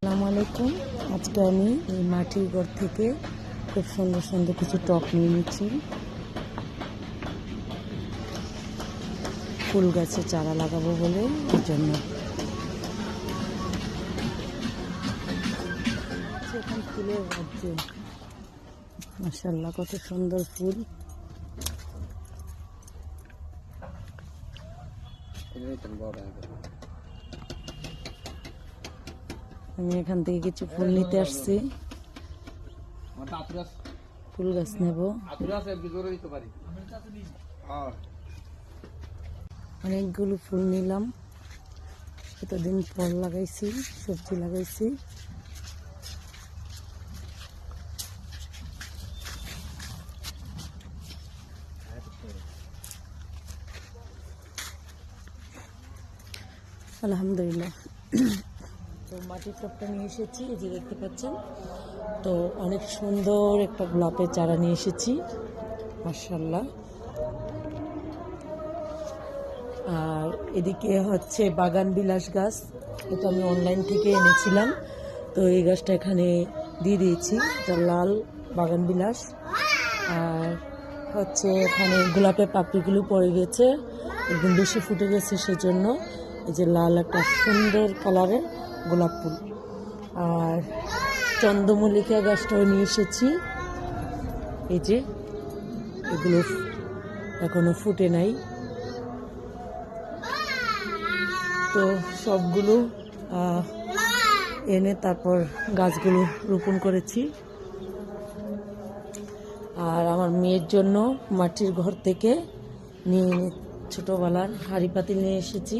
আসসালামু আলাইকুম। আজকে আমি এই মাটির ঘর থেকে খুব সুন্দর সুন্দর কিছু টব নিয়ে নিচ্ছি। ফুল গাছে চারা লাগাবো বলে এর জন্য এখন ফুলের রাজ্য। মাশাআল্লাহ, কত সুন্দর ফুল। আমি এখান থেকে কিছু ফুল নিতে আসছি, ফুল গাছ নেব। অনেকগুলো ফুল নিলাম, এতদিন ফল লাগাইছি, সবজি লাগাইছি। আলহামদুলিল্লাহ। তো মাটির টবটা নিয়ে এসেছি, এই যে দেখতে পাচ্ছেন। তো অনেক সুন্দর একটা গোলাপের চারা নিয়ে এসেছি, মাশাআল্লাহ। আর এদিকে হচ্ছে বাগান বিলাস গাছ, এটা আমি অনলাইন থেকে এনেছিলাম। তো এই গাছটা এখানে দিয়ে দিয়েছি, এটা লাল বাগান বিলাস। আর হচ্ছে এখানে গোলাপের পাপড়িগুলো পড়ে গেছে, একদম বেশি ফুটে গেছে, সেজন্য এই যে লাল একটা সুন্দর কালারের গোলাপ ফুল। আর চন্দ্রমল্লিকা গাছটাও নিয়ে এসেছি, এই যে এগুলো এখনো ফুটে নাই। তো সবগুলো এনে তারপর গাছগুলো রোপণ করেছি। আর আমার মেয়ের জন্য মাটির ঘর থেকে নিয়ে ছোটোবেলার হাঁড়ি পাতিল নিয়ে এসেছি।